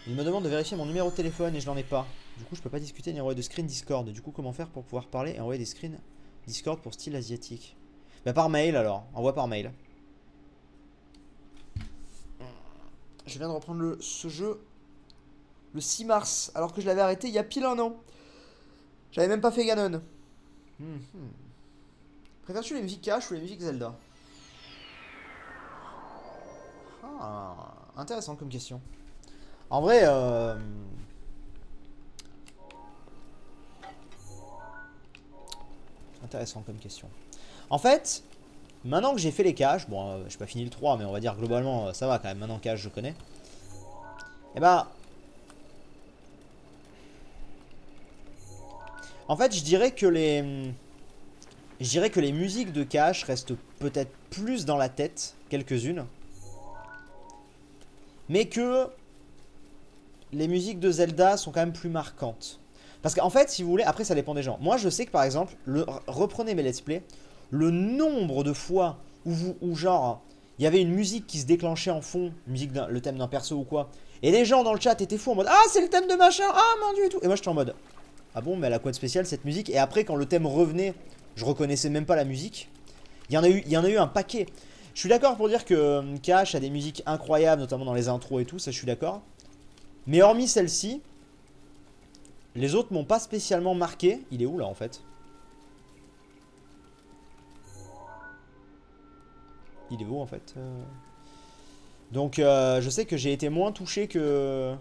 Il me demande de vérifier mon numéro de téléphone et je n'en ai pas. Du coup, je peux pas discuter ni envoyer de screen Discord. Du coup, comment faire pour pouvoir parler et envoyer des screens Discord pour style asiatique? Bah par mail alors, envoie par mail. Je viens de reprendre ce jeu le 6 mars, alors que je l'avais arrêté il y a pile un an. J'avais même pas fait Ganon. Hmm. Préfères-tu les musiques cash ou les musiques Zelda? Ah, intéressant comme question. En vrai, intéressant comme question. En fait, maintenant que j'ai fait les caches, bon, j'ai pas fini le 3, mais on va dire globalement, ça va quand même. Maintenant cache, je connais. Et bah, en fait, je dirais que les musiques de cache restent peut-être plus dans la tête, quelques-unes, mais que les musiques de Zelda sont quand même plus marquantes. Parce qu'en fait, si vous voulez, après ça dépend des gens. Moi, je sais que par exemple, reprenez mes let's play, le nombre de fois où genre, il y avait une musique qui se déclenchait en fond, le thème d'un perso ou quoi, et les gens dans le chat étaient fous en mode ah c'est le thème de machin, ah mon dieu et tout. Et moi j'étais en mode ah bon mais elle a quoi de spécial cette musique? Et après quand le thème revenait, je reconnaissais même pas la musique. Il y en a eu un paquet. Je suis d'accord pour dire que Cash a des musiques incroyables, notamment dans les intros et tout, ça je suis d'accord. Mais hormis celle-ci, les autres m'ont pas spécialement marqué. Il est où là en fait? Il est où en fait? Donc je sais que j'ai été moins touché que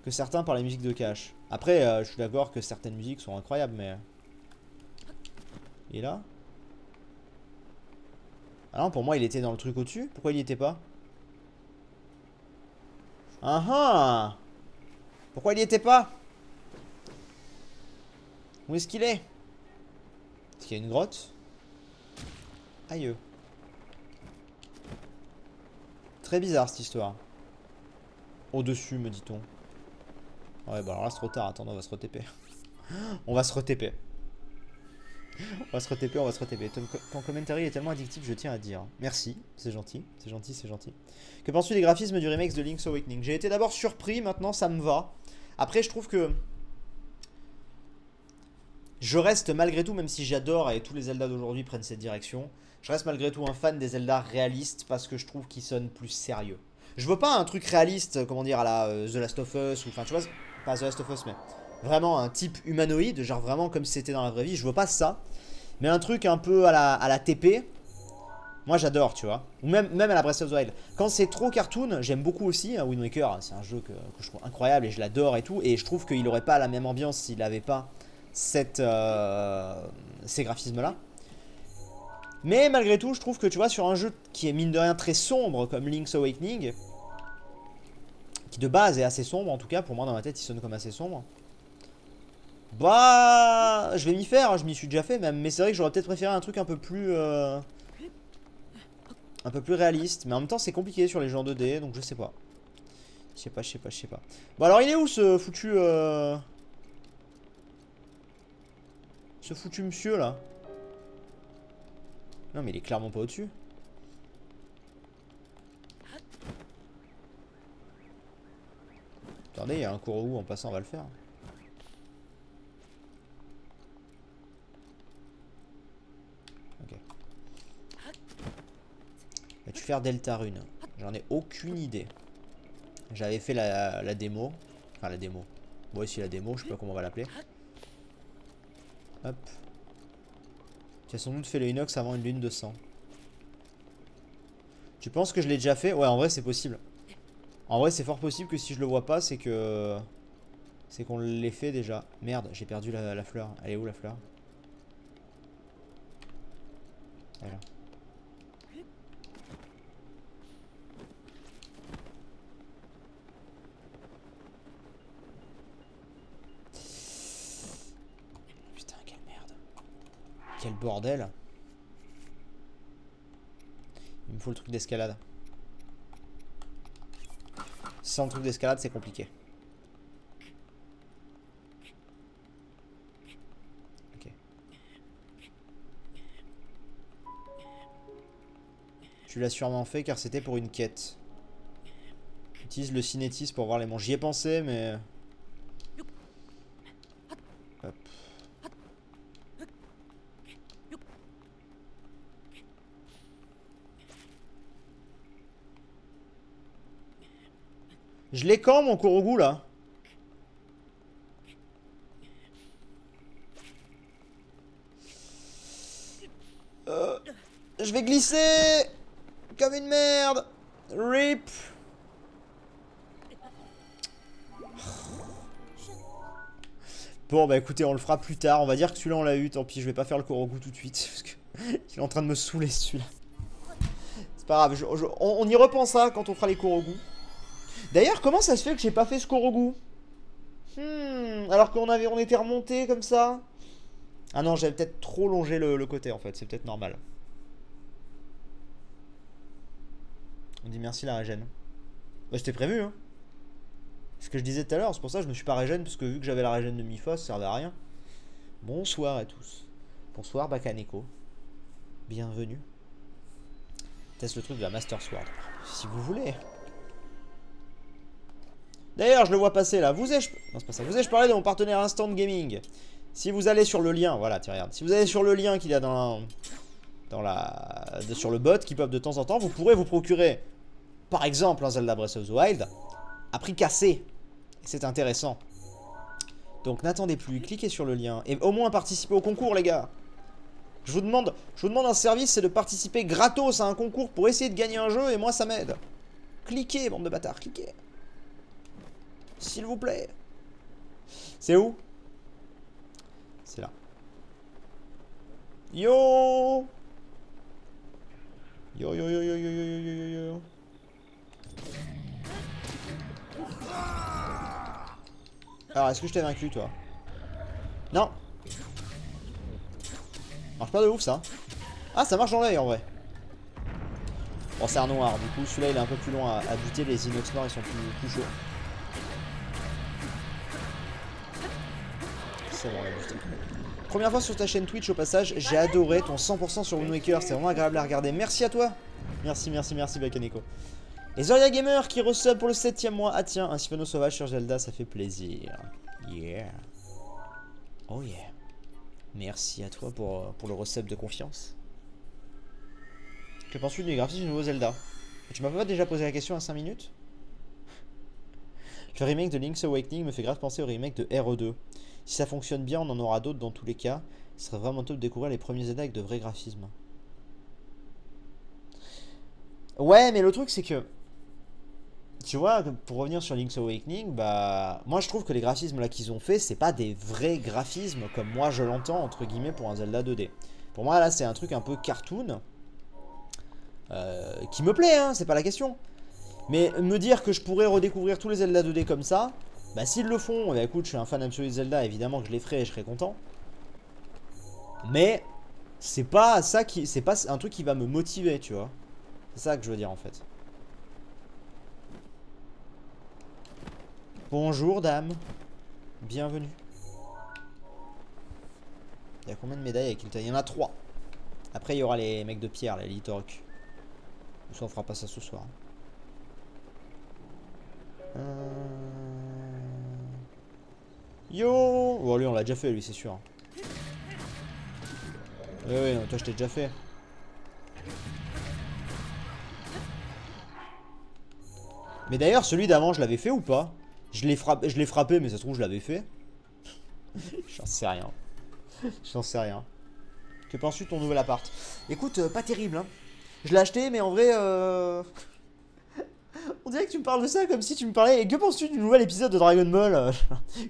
certains par les musiques de Cash. Après, je suis d'accord que certaines musiques sont incroyables, mais... Et là? Ah non, pour moi il était dans le truc au-dessus. Pourquoi il y était pas? Ah ah! Pourquoi il y était pas? Où est-ce qu'il est? Est-ce qu'il y a une grotte? Aïe. Très bizarre cette histoire. Au-dessus, me dit-on. Ouais, bah alors là c'est trop tard. Attends, on va se re-TP. On va se re-TP. On va se re-TP, on va se re-TP. Ton commentary est tellement addictif, je tiens à dire. Merci, c'est gentil, c'est gentil, c'est gentil. Que penses-tu des graphismes du remake de Link's Awakening? J'ai été d'abord surpris, maintenant ça me va. Après, je trouve que je reste malgré tout, même si j'adore et tous les Zelda d'aujourd'hui prennent cette direction, je reste malgré tout un fan des Zelda réalistes parce que je trouve qu'ils sonnent plus sérieux. Je veux pas un truc réaliste, comment dire, à la The Last of Us, ou enfin tu vois, pas The Last of Us, mais vraiment un type humanoïde, genre vraiment comme si c'était dans la vraie vie, je veux pas ça. Mais un truc un peu à la TP, moi j'adore, tu vois. Ou même à la Breath of the Wild. Quand c'est trop cartoon, j'aime beaucoup aussi. Wind Waker, c'est un jeu que je trouve incroyable et je l'adore et tout. Et je trouve qu'il aurait pas la même ambiance s'il avait pas ces graphismes-là. Mais malgré tout, je trouve que tu vois, sur un jeu qui est mine de rien très sombre comme Link's Awakening, qui de base est assez sombre, en tout cas, pour moi dans ma tête il sonne comme assez sombre. Bah, je vais m'y faire, hein, je m'y suis déjà fait même, mais c'est vrai que j'aurais peut-être préféré un truc un peu plus réaliste, mais en même temps c'est compliqué sur les jeux en 2D, donc je sais pas. Je sais pas, je sais pas, je sais pas. Bon alors il est où ce foutu monsieur là? Non mais il est clairement pas au-dessus. Attendez, il y a un cours où en passant on va le faire. Ok. Vas-tu faire Delta Rune? J'en ai aucune idée. J'avais fait la démo. Enfin la démo. Bon ici la démo, je sais pas comment on va l'appeler. Hop. Tu as sans doute fait le inox avant une lune de sang. Tu penses que je l'ai déjà fait? Ouais, en vrai c'est possible. En vrai c'est fort possible que si je le vois pas, c'est que... C'est qu'on l'ait fait déjà. Merde, j'ai perdu la fleur. Elle est où la fleur? Elle est là. Putain, quelle merde. Quel bordel. Il me faut le truc d'escalade. Sans le truc d'escalade, c'est compliqué. Ok. Tu l'as sûrement fait car c'était pour une quête. Utilise le cinétisme pour voir les manches. J'y ai pensé, mais... Hop. Je l'ai quand, mon Korogu, là? Je vais glisser comme une merde. RIP. Bon bah écoutez, on le fera plus tard. On va dire que celui-là on l'a eu. Tant pis, je vais pas faire le Korogu tout de suite. Parce que il est en train de me saouler celui-là. C'est pas grave, on y repensera quand on fera les Korogu. D'ailleurs, comment ça se fait que j'ai pas fait ce Korogu? Alors on était remonté comme ça. Ah non, j'avais peut-être trop longé le côté en fait. C'est peut-être normal. On dit merci la régène. Bah c'était prévu hein. C'est ce que je disais tout à l'heure, c'est pour ça que je me suis pas régène, parce que vu que j'avais la régène de Mifa, ça servait à rien. Bonsoir à tous. Bonsoir Bakaneko. Bienvenue. Teste le truc de la Master Sword. Si vous voulez. D'ailleurs, je le vois passer là. Vous ai-je... Non, c'est pas ça. Vous ai-je parlé de mon partenaire Instant Gaming? Si vous allez sur le lien, voilà, tu regardes. Si vous allez sur le lien qu'il y a sur le bot qui pop de temps en temps, vous pourrez vous procurer, par exemple, un Zelda Breath of the Wild à prix cassé. C'est intéressant. Donc n'attendez plus, cliquez sur le lien et au moins participez au concours, les gars. Je vous demande un service, c'est de participer gratos à un concours pour essayer de gagner un jeu et moi ça m'aide. Cliquez, bande de bâtards, cliquez. S'il vous plaît. C'est où? C'est là. Yo. Yo yo yo yo yo yo yo yo yo. Alors, est-ce que je t'ai vaincu, toi? Non. Marche pas de ouf, ça. Ah, ça marche dans l'œil, en vrai. Bon, c'est un noir. Du coup, celui-là, il est un peu plus long à buter. Les inox noirs, ils sont plus chauds. C'est bon, on l'a buté. Première fois sur ta chaîne Twitch, au passage. J'ai adoré ton 100% sur Wind Waker. C'est vraiment agréable à regarder. Merci à toi. Merci, merci, merci, Bakaneko. Et Zoria Gamer qui resub pour le 7ème mois. Ah tiens, un Siphono sauvage sur Zelda, ça fait plaisir. Yeah. Oh yeah. Merci à toi pour le resub de confiance. Que penses-tu du graphisme du nouveau Zelda? Tu m'as pas déjà posé la question à 5 minutes? Le remake de Link's Awakening me fait grave penser au remake de RE2. Si ça fonctionne bien, on en aura d'autres dans tous les cas. Ce serait vraiment top de découvrir les premiers Zelda avec de vrais graphismes. Ouais, mais le truc c'est que... Tu vois, pour revenir sur Link's Awakening, bah... Moi je trouve que les graphismes là qu'ils ont fait, c'est pas des vrais graphismes comme moi je l'entends, entre guillemets, pour un Zelda 2D. Pour moi là c'est un truc un peu cartoon. Qui me plaît, hein, c'est pas la question. Mais me dire que je pourrais redécouvrir tous les Zelda 2D comme ça, bah s'ils le font, bah écoute, je suis un fan absolu de Zelda, évidemment que je les ferai et je serai content. Mais c'est pas ça qui... C'est pas un truc qui va me motiver, tu vois. C'est ça que je veux dire en fait. Bonjour dame. Bienvenue. Il y a combien de médailles avec il y en a 3. Après il y aura les mecs de pierre, les Litorok. Ou soit on fera pas ça ce soir. Yo. Oh lui on l'a déjà fait lui c'est sûr. Ouais non, toi je t'ai déjà fait. Mais d'ailleurs celui d'avant je l'avais fait ou pas? Je l'ai frappé mais ça se trouve je l'avais fait. J'en sais rien. J'en sais rien. Que penses-tu de ton nouvel appart? Écoute, pas terrible hein. Je l'ai acheté mais en vrai on dirait que tu me parles de ça comme si tu me parlais. Et que penses-tu du nouvel épisode de Dragon Ball?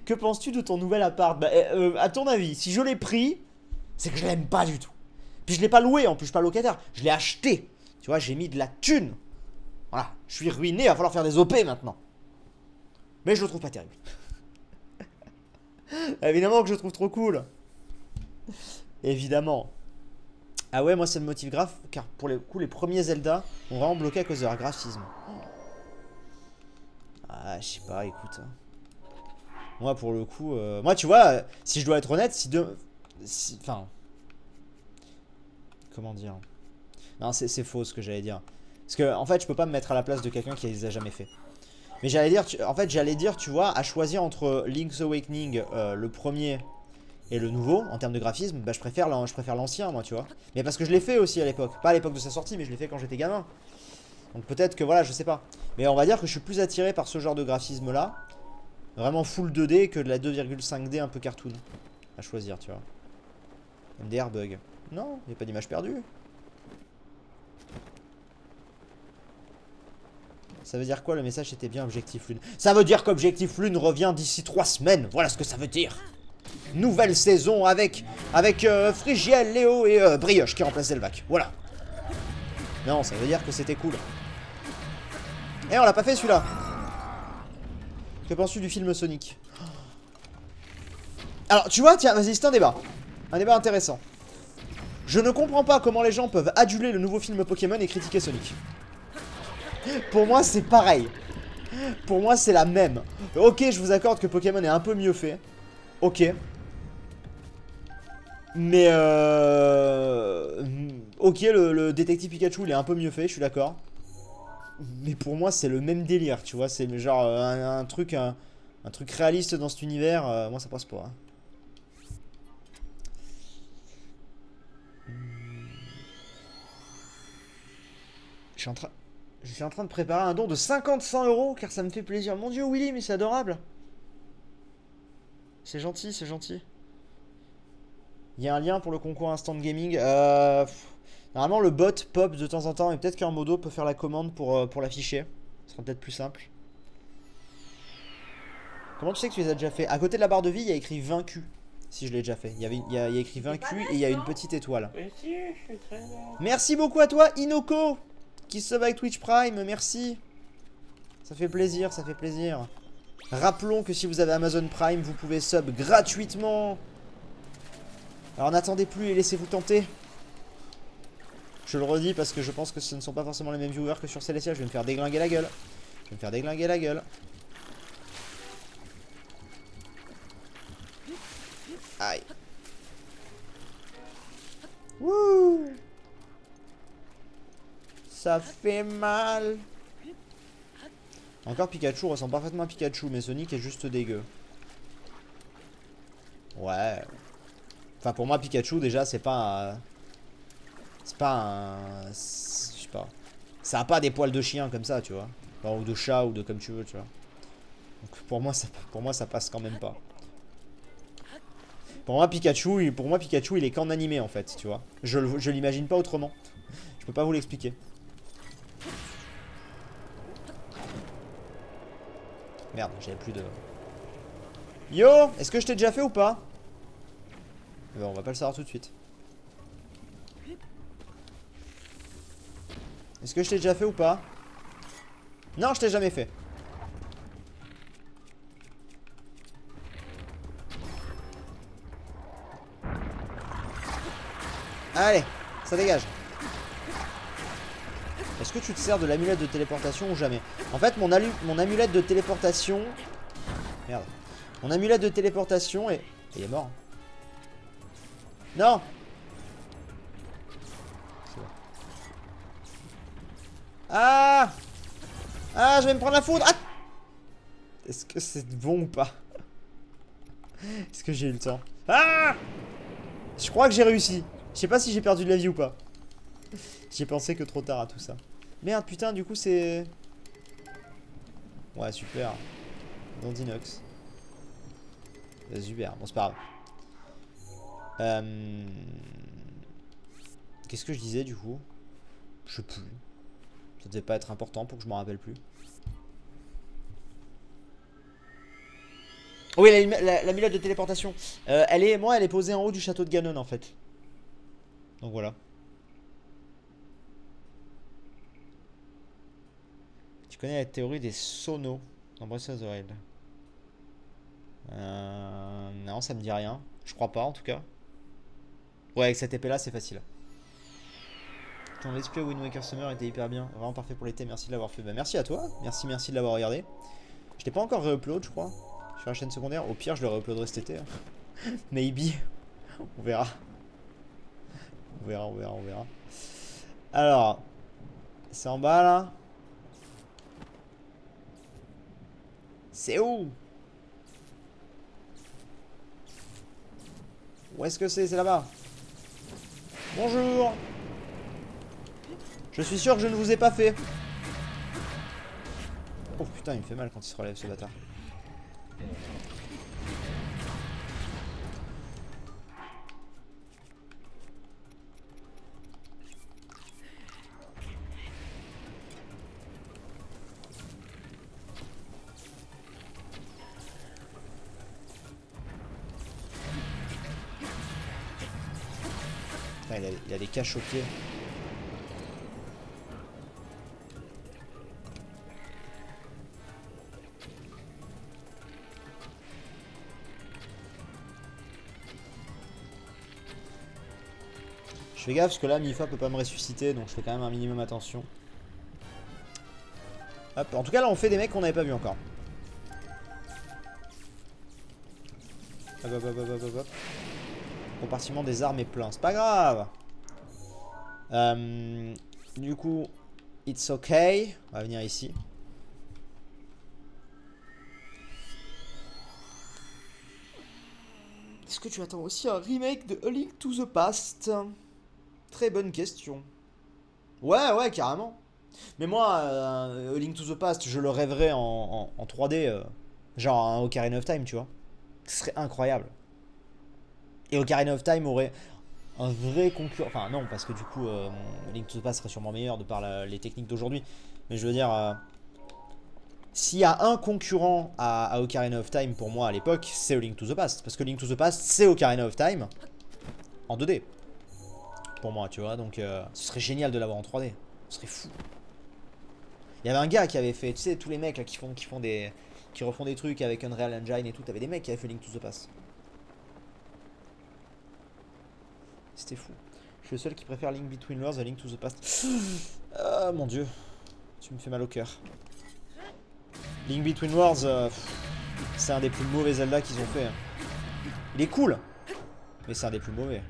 Que penses-tu de ton nouvel appart? Bah, à ton avis, si je l'ai pris, c'est que je l'aime pas du tout. Puis je l'ai pas loué en plus, je suis pas locataire. Je l'ai acheté. Tu vois, j'ai mis de la thune. Voilà, je suis ruiné, il va falloir faire des OP maintenant. Mais je le trouve pas terrible. Évidemment que je le trouve trop cool. Évidemment. Ah ouais, moi ça me motive grave, car pour le coup, les premiers Zelda ont vraiment bloqué à cause de leur graphisme. Ah, je sais pas, écoute. Moi, pour le coup... Moi, tu vois, si je dois être honnête, enfin... Comment dire? Non, c'est faux ce que j'allais dire. Parce que, en fait, je peux pas me mettre à la place de quelqu'un qui les a jamais fait. Mais j'allais dire, en fait, j'allais dire, tu vois, à choisir entre Link's Awakening, le premier, et le nouveau, en termes de graphisme, bah je préfère l'ancien, moi, tu vois. Mais parce que je l'ai fait aussi à l'époque. Pas à l'époque de sa sortie, mais je l'ai fait quand j'étais gamin. Donc peut-être que, voilà, je sais pas. Mais on va dire que je suis plus attiré par ce genre de graphisme-là. Vraiment full 2D que de la 2,5D un peu cartoon. À choisir, tu vois. MDR bug. Non, il n'y a pas d'image perdue. Ça veut dire quoi le message était bien Objectif Lune? Ça veut dire qu'Objectif Lune revient d'ici 3 semaines. Voilà ce que ça veut dire. Nouvelle saison avec Frigiel, Léo et Brioche qui remplace Zelvac. Voilà. Non, ça veut dire que c'était cool. Eh, on l'a pas fait celui-là. Que penses-tu du film Sonic? Alors, tu vois, tiens, vas-y, c'est un débat. Un débat intéressant. Je ne comprends pas comment les gens peuvent aduler le nouveau film Pokémon et critiquer Sonic. Pour moi, c'est pareil. Pour moi, c'est la même. Ok, je vous accorde que Pokémon est un peu mieux fait. Ok. Mais ok, le détective Pikachu, il est un peu mieux fait, je suis d'accord. Mais pour moi, c'est le même délire, tu vois. C'est genre un truc réaliste dans cet univers. Moi, ça passe pas. Hein. Je suis en train de préparer un don de 50-100 euros car ça me fait plaisir. Mon Dieu, Willy, mais c'est adorable. C'est gentil, c'est gentil. Il y a un lien pour le concours Instant Gaming. Normalement, le bot pop de temps en temps et peut-être qu'un modo peut faire la commande pour l'afficher. Ce sera peut-être plus simple. Comment tu sais que tu les as déjà fait? À côté de la barre de vie, il y a écrit vaincu. Si je l'ai déjà fait. Il y a écrit vaincu et il y a une petite étoile. Merci beaucoup à toi, Inoko, qui sub avec Twitch Prime. Merci. Ça fait plaisir, ça fait plaisir. Rappelons que si vous avez Amazon Prime, vous pouvez sub gratuitement. Alors n'attendez plus et laissez-vous tenter. Je le redis parce que je pense que ce ne sont pas forcément les mêmes viewers que sur Celestia. Je vais me faire déglinguer la gueule. Je vais me faire déglinguer la gueule. Aïe. Wouh. Ça fait mal. Encore Pikachu ressemble parfaitement à Pikachu, mais Sonic est juste dégueu. Ouais. Enfin pour moi Pikachu déjà c'est pas c'est pas un... Je sais pas. Ça a pas des poils de chien comme ça, tu vois. Enfin, ou de chat ou de comme tu veux, tu vois. Donc pour moi ça passe quand même pas. Pour moi Pikachu il est qu'en animé en fait, tu vois. Je l'imagine pas autrement. Je peux pas vous l'expliquer. Merde, j'avais plus de... Yo, est-ce que je t'ai déjà fait ou pas? On va pas le savoir tout de suite. Est-ce que je t'ai déjà fait ou pas? Non, je t'ai jamais fait. Allez, ça dégage. Est-ce que tu te sers de l'amulette de téléportation ou jamais? En fait, mon amulette de téléportation... Merde. Mon amulette de téléportation est... Il est mort. Non. Ah. Ah, je vais me prendre la foudre. Ah. Est-ce que c'est bon ou pas? Est-ce que j'ai eu le temps? Ah. Je crois que j'ai réussi. Je sais pas si j'ai perdu de la vie ou pas. J'ai pensé que trop tard à tout ça. Merde, putain, du coup c'est... Ouais, super. Dans d'inox. Super, bon c'est pas grave. Qu'est-ce que je disais du coup? Je sais plus. Ça devait pas être important pour que je m'en rappelle plus. Oui, l'amulette de téléportation. Elle est posée en haut du château de Ganon en fait. Donc voilà. Tu connais la théorie des sonos dans Breath of the Wild? Non, ça me dit rien. Je crois pas en tout cas. Ouais, avec cette épée là, c'est facile. Ton let's play Wind Waker Summer était hyper bien. Vraiment parfait pour l'été. Merci de l'avoir fait. Bah, merci à toi. Merci de l'avoir regardé. Je t'ai pas encore réupload, je crois. Sur la chaîne secondaire. Au pire, je le réuploaderai cet été. Maybe. On verra. On verra. Alors. C'est en bas là. C'est où? Où est-ce que c'est? C'est là-bas. Bonjour. Je suis sûr que je ne vous ai pas fait. Oh putain, il me fait mal quand il se relève ce bâtard. Putain, il a des caches au pied. Je fais gaffe parce que là Mifa peut pas me ressusciter, donc je fais quand même un minimum attention. Hop, en tout cas là on fait des mecs qu'on n'avait pas vu encore. Hop hop hop hop hop hop. Compartiment des armes est plein, c'est pas grave. Du coup, it's okay. On va venir ici. Est-ce que tu attends aussi un remake de A Link to the Past? Très bonne question. Ouais, carrément. Mais moi, A Link to the Past, je le rêverais en 3D, genre un Ocarina of Time, tu vois. Ce serait incroyable. Et Ocarina of Time aurait un vrai concurrent. Enfin, non, parce que du coup, Link to the Past serait sûrement meilleur de par les techniques d'aujourd'hui. Mais je veux dire, s'il y a un concurrent à Ocarina of Time pour moi à l'époque, c'est Link to the Past. Parce que Link to the Past, c'est Ocarina of Time en 2D. Pour moi, tu vois. Donc, ce serait génial de l'avoir en 3D. Ce serait fou. Il y avait un gars qui avait fait, tu sais, tous les mecs là, qui refont des trucs avec Unreal Engine et tout. T'avais des mecs qui avaient fait Link to the Past. C'était fou. Je suis le seul qui préfère Link Between Worlds à Link to the Past. Ah mon dieu. Tu me fais mal au cœur. Link Between Worlds, c'est un des plus mauvais Zelda qu'ils ont fait. Il est cool. Mais c'est un des plus mauvais.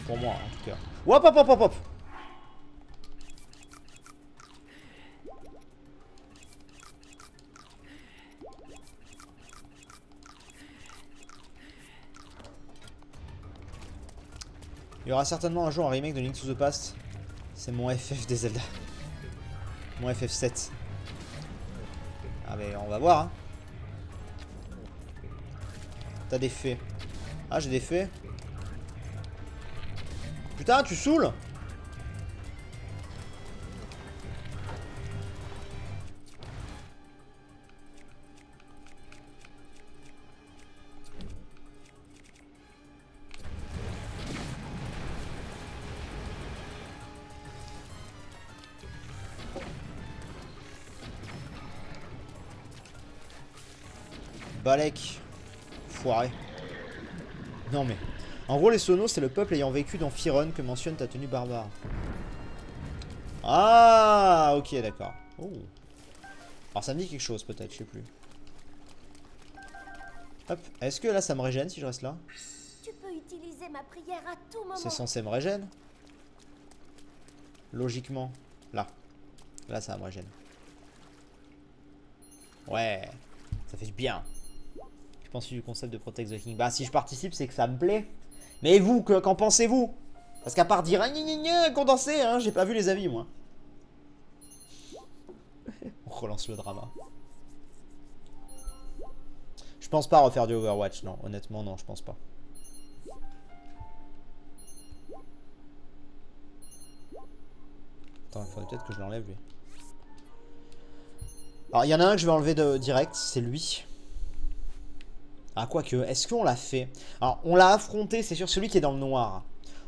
Pour moi, en tout cas. Hop, hop, hop, hop, hop. Il y aura certainement un jour un remake de Link to the Past. C'est mon FF des Zelda. Mon FF7. Ah mais on va voir hein. T'as des fées. Ah j'ai des fées. Putain tu saoules. Balek. Foiré. Non mais. En gros les Sonos c'est le peuple ayant vécu dans Firon que mentionne ta tenue barbare. Ah ok d'accord. Oh. Alors ça me dit quelque chose peut-être, je sais plus. Hop. Est-ce que là ça me régène si je reste là? Tu peux utiliser ma prière à tout moment. C'est censé me régène. Logiquement. Là. Là ça me régène. Ouais. Ça fait du bien. Je pense du concept de Protect the King. Bah si je participe c'est que ça me plaît. Mais vous, qu'en pensez-vous? Parce qu'à part dire condensé, hein, j'ai pas vu les avis moi. On relance le drama. Je pense pas refaire du Overwatch, non. Honnêtement, non, je pense pas. Attends, il faudrait peut-être que je l'enlève lui. Alors, il y en a un que je vais enlever de direct, c'est lui. Ah, quoique, est-ce qu'on l'a fait? Alors, on l'a affronté, c'est sûr, celui qui est dans le noir.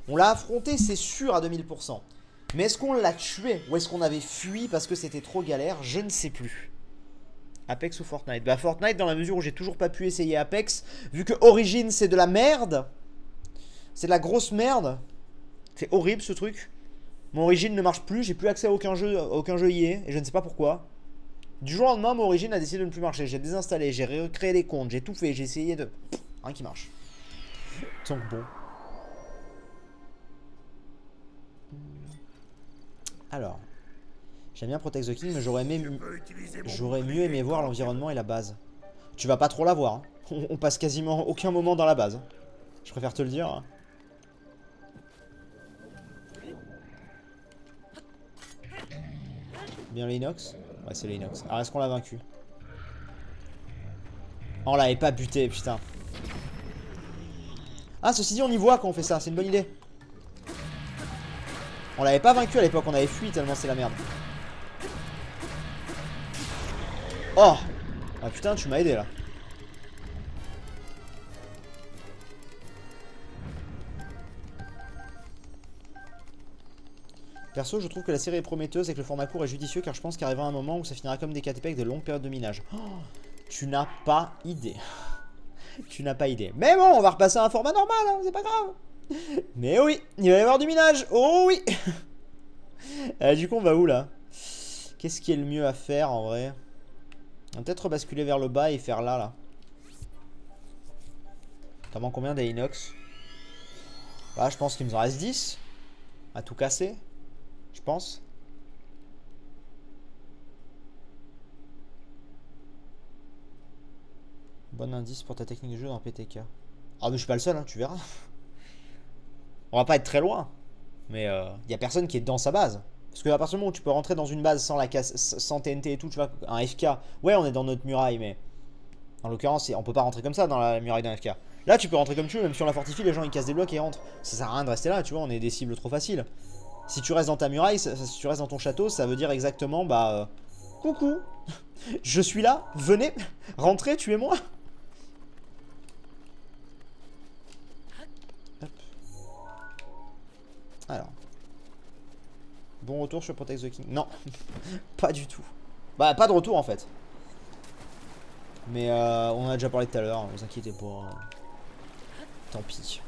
On l'a affronté, c'est sûr, à 2000%. Mais est-ce qu'on l'a tué? Ou est-ce qu'on avait fui parce que c'était trop galère? Je ne sais plus. Apex ou Fortnite? Bah Fortnite dans la mesure où j'ai toujours pas pu essayer Apex. Vu que Origin c'est de la merde. C'est de la grosse merde. C'est horrible ce truc. Mon Origin ne marche plus, j'ai plus accès à aucun jeu EA. Et je ne sais pas pourquoi. Du jour au lendemain, mon Origin a décidé de ne plus marcher. J'ai désinstallé, j'ai recréé des comptes, j'ai tout fait, j'ai essayé de... Rien qui marche. Donc bon. Alors. J'aime bien Protect the King, mais j'aurais mieux aimé voir l'environnement et la base. Tu vas pas trop la voir. Hein. On passe quasiment aucun moment dans la base. Hein. Je préfère te le dire. Hein. Bien l'inox. Ouais, c'est l'inox. Alors, est-ce qu'on l'a vaincu? Oh, on l'avait pas buté, putain. Ah, ceci dit, on y voit quand on fait ça. C'est une bonne idée. On l'avait pas vaincu à l'époque. On avait fui tellement c'est la merde. Oh! Ah putain, tu m'as aidé là. Perso, je trouve que la série est prometteuse et que le format court est judicieux car je pense qu'arrivera un moment où ça finira comme des KTP avec de longues périodes de minage. Oh, tu n'as pas idée. Tu n'as pas idée. Mais bon, on va repasser à un format normal, hein, c'est pas grave. Mais oui, il va y avoir du minage. Oh oui. Du coup, on va où là? Qu'est-ce qui est le mieux à faire en vrai? On va peut-être rebasculer vers le bas et faire là. T'en manques combien des inox? Là, je pense qu'il nous en reste 10. À tout casser. Je pense. Bon indice pour ta technique de jeu dans PTK. Ah mais je suis pas le seul, hein, tu verras. On va pas être très loin. Mais y a personne qui est dans sa base. Parce que à partir du moment où tu peux rentrer dans une base sans la casse, sans TNT et tout, tu vois, un FK. Ouais, on est dans notre muraille, mais en l'occurrence, on peut pas rentrer comme ça dans la muraille d'un FK. Là, tu peux rentrer comme tu veux, même si on la fortifie, les gens ils cassent des blocs et rentrent. Ça sert à rien de rester là, tu vois, on est des cibles trop faciles. Si tu restes dans ta muraille, si tu restes dans ton château, ça veut dire exactement, bah, coucou, je suis là, venez, rentrez, tuez-moi. Alors. Bon retour sur Protect the King. Non, pas du tout. Bah, pas de retour en fait. Mais on en a déjà parlé tout à l'heure, vous inquiétez pas. Tant pis.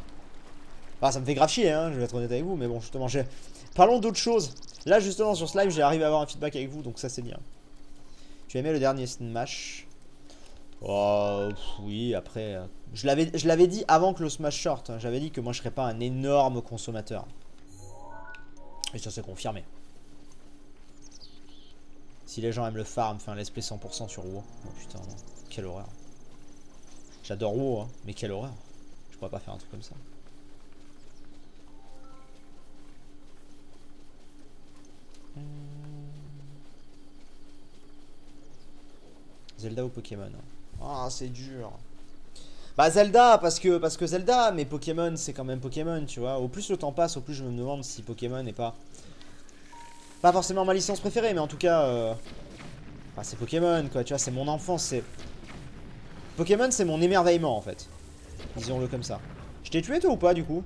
Ah, ça me fait grave chier, hein, je vais être honnête avec vous, mais bon, justement, j'ai... Parlons d'autre chose. Là, justement, sur ce live, j'ai arrivé à avoir un feedback avec vous, donc ça, c'est bien. Tu as aimé le dernier Smash? Oh, oui, après... Je l'avais dit avant que le Smash sorte. Hein, j'avais dit que moi, je serais pas un énorme consommateur. Et ça s'est confirmé. Si les gens aiment le farm, fais un let's play 100% sur WoW. Oh putain, non. Quelle horreur. J'adore WoW, hein, mais quelle horreur. Je pourrais pas faire un truc comme ça. Zelda ou Pokémon? Ah, c'est dur. Bah Zelda, parce que Zelda, mais Pokémon c'est quand même Pokémon, tu vois. Au plus le temps passe, au plus je me demande si Pokémon n'est pas forcément ma licence préférée, mais en tout cas, bah, c'est Pokémon quoi, tu vois, c'est mon enfance, c'est... Pokémon c'est mon émerveillement en fait. Disons-le comme ça. Je t'ai tué toi ou pas du coup?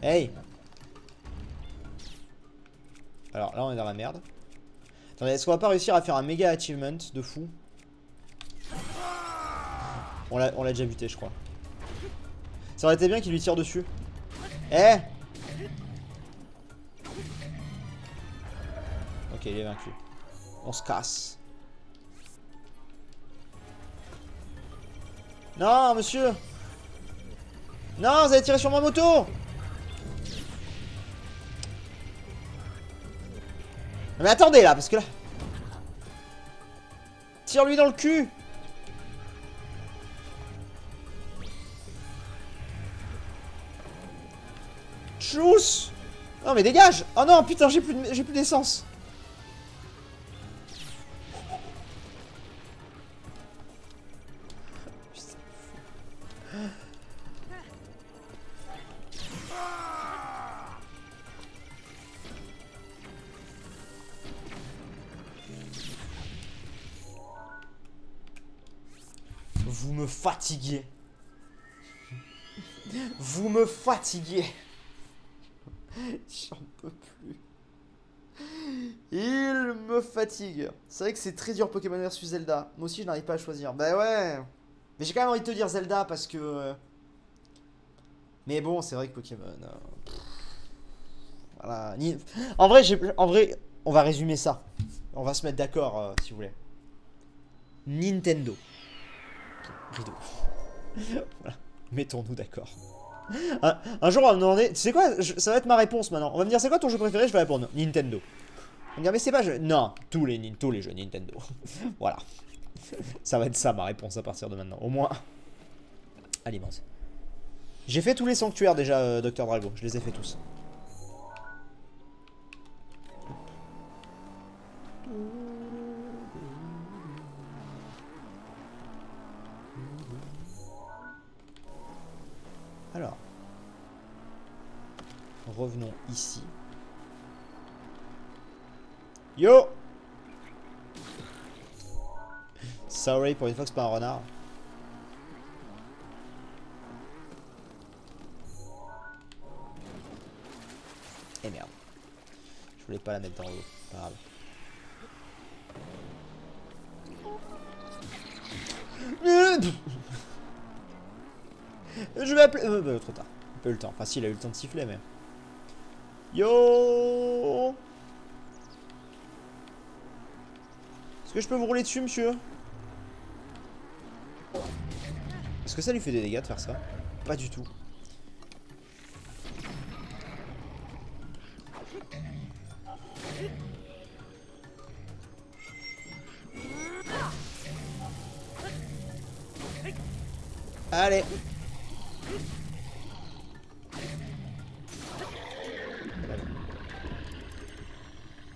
Hey. Alors là on est dans la merde. Attendez, est-ce qu'on va pas réussir à faire un méga achievement de fou? On l'a déjà buté, je crois. Ça aurait été bien qu'il lui tire dessus. Eh! Ok, il est vaincu. On se casse. Non, monsieur! Non, vous avez tiré sur ma moto! Mais attendez là, parce que là... Tire-lui dans le cul! Tchuss! Non mais dégage! Oh non putain, j'ai plus d'essence. Vous me fatiguez. Vous me fatiguez. J'en peux plus. Il me fatigue. C'est vrai que c'est très dur Pokémon versus Zelda. Moi aussi je n'arrive pas à choisir. Bah ouais. Mais j'ai quand même envie de te dire Zelda parce que... Mais bon, c'est vrai que Pokémon... Voilà. En vrai, on va résumer ça. On va se mettre d'accord si vous voulez. Nintendo. Rideau. Voilà. Mettons-nous d'accord. Un jour on va me demander, tu sais quoi, ça va être ma réponse maintenant. On va me dire c'est quoi ton jeu préféré, je vais répondre Nintendo. On dirait mais c'est pas jeu. Non, tous les jeux Nintendo. Voilà. Ça va être ça ma réponse à partir de maintenant. Au moins. Allez, mince. J'ai fait tous les sanctuaires déjà, Dr Drago. Je les ai fait tous. Alors. Revenons ici. Yo! Sorry pour une fois que c'est pas un renard. Et merde. Je voulais pas la mettre dans l'eau. Pas grave. Je vais appeler... trop tard. Pas eu le temps. Enfin si, il a eu le temps de siffler mais... Yo! Est-ce que je peux vous rouler dessus, monsieur? Est-ce que ça lui fait des dégâts de faire ça? Pas du tout. Allez.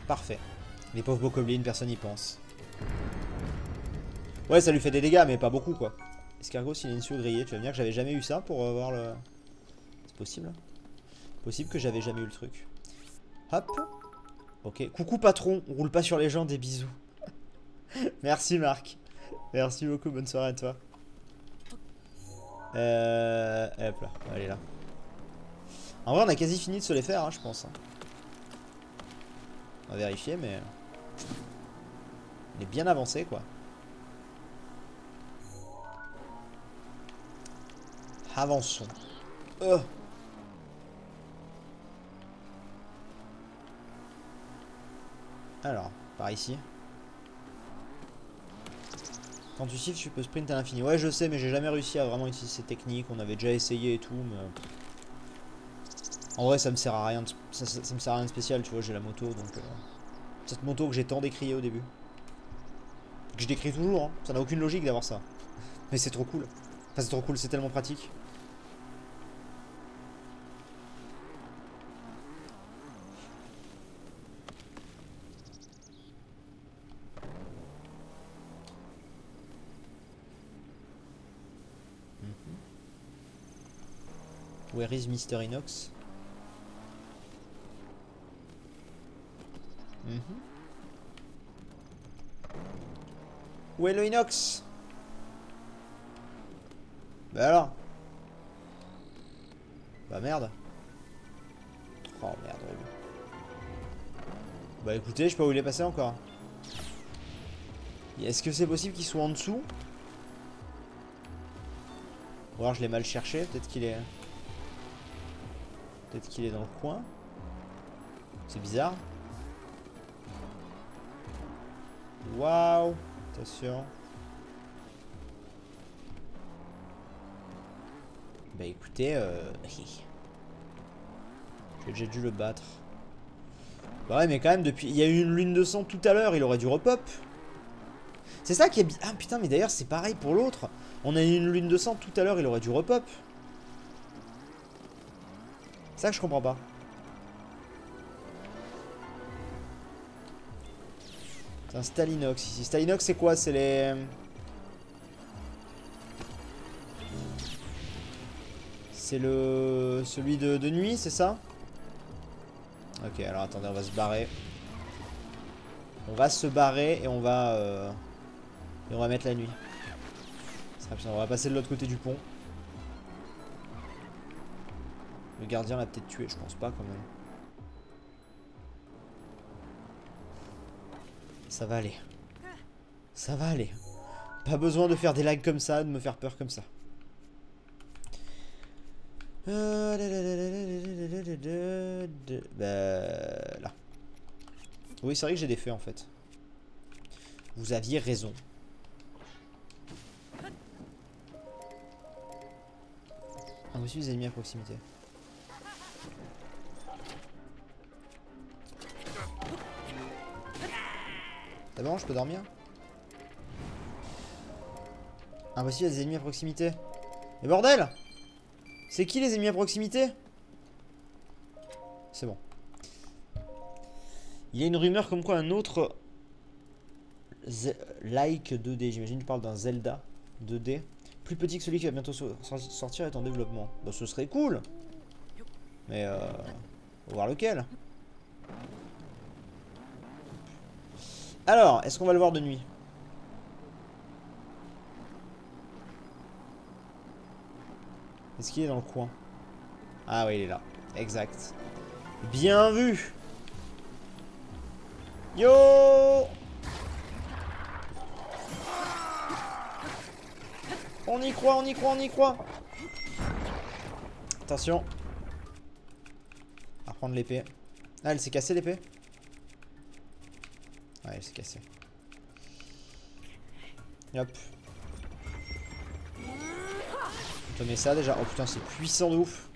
Parfait. Les pauvres bokoblins, personne n'y pense. Ouais, ça lui fait des dégâts, mais pas beaucoup, quoi. Escargot silencieux grillé. Tu vas me dire que j'avais jamais eu ça pour voir le... C'est possible? Possible que j'avais jamais eu le truc. Hop. Ok. Coucou patron, on roule pas sur les gens, des bisous. Merci Marc. Merci beaucoup, bonne soirée à toi. Hop là, allez là. En vrai, on a quasi fini de se les faire, hein, je pense. On va vérifier, mais... On est bien avancé, quoi. Avançons. Alors, par ici. Quand tu siffles, tu peux sprint à l'infini. Ouais, je sais, mais j'ai jamais réussi à vraiment utiliser ces techniques. On avait déjà essayé et tout, mais... En vrai, ça me sert à rien. Ça me sert à rien de spécial, tu vois, j'ai la moto, donc... Cette moto que j'ai tant décriée au début. Que je décris toujours, hein. Ça n'a aucune logique d'avoir ça. Mais c'est trop cool. Enfin, c'est trop cool, c'est tellement pratique. Where is Mr. Inox? Où est le Inox? Bah alors? Bah merde. Oh merde. Bah écoutez, je sais pas où il est passé encore. Est-ce que c'est possible qu'il soit en dessous? Ou alors je l'ai mal cherché, peut-être qu'il est... Peut-être qu'il est dans le coin. C'est bizarre. Waouh. Attention. Bah écoutez, j'ai dû le battre. Bah ouais, mais quand même, depuis... Il y a eu une lune de sang tout à l'heure, il aurait dû repop. C'est ça qui est... Ah putain, mais d'ailleurs, c'est pareil pour l'autre. On a eu une lune de sang tout à l'heure, il aurait dû repop. C'est ça que je comprends pas. C'est un Stalinox ici. Stalinox, c'est quoi? C'est les... C'est le... Celui de nuit, c'est ça? Ok, alors attendez, on va se barrer. On va se barrer et on va... Et on va mettre la nuit. On va passer de l'autre côté du pont. Le gardien l'a peut-être tué, je pense pas quand même. Ça va aller. Ça va aller. Pas besoin de faire des lags comme ça, de me faire peur comme ça. Bah, là. Oui, c'est vrai que j'ai des feux en fait. Vous aviez raison. Ah, aussi les ennemis à proximité. C'est bon, je peux dormir? Impossible, il y a des ennemis à proximité. Mais bordel! C'est qui les ennemis à proximité? C'est bon. Il y a une rumeur comme quoi un autre like 2D, j'imagine tu parles d'un Zelda 2D, plus petit que celui qui va bientôt sortir, est en développement. Bah ce serait cool. Mais on va voir lequel. Alors, est-ce qu'on va le voir de nuit? Est-ce qu'il est dans le coin? Ah oui, il est là. Exact. Bien vu. Yo! On y croit, on y croit, on y croit. Attention. On va reprendre l'épée. Ah, elle s'est cassée l'épée? Ouais, elle s'est cassée. Hop. On met ça déjà. Oh putain, c'est puissant de ouf.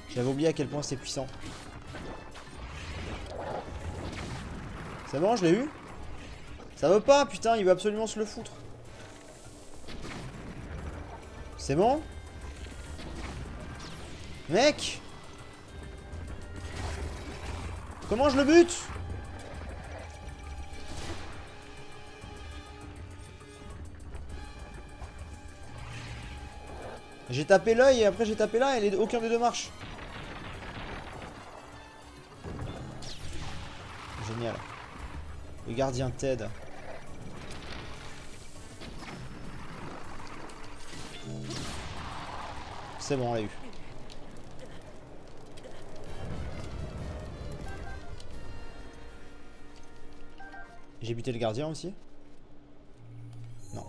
J'avais oublié à quel point c'est puissant. C'est bon, je l'ai eu? Ça veut pas, putain, il veut absolument se le foutre. C'est bon? Mec! Comment je le bute? J'ai tapé l'œil et après j'ai tapé là et aucun des deux marche. Génial. Le gardien Ted. C'est bon, on l'a eu. J'ai buté le gardien aussi? Non.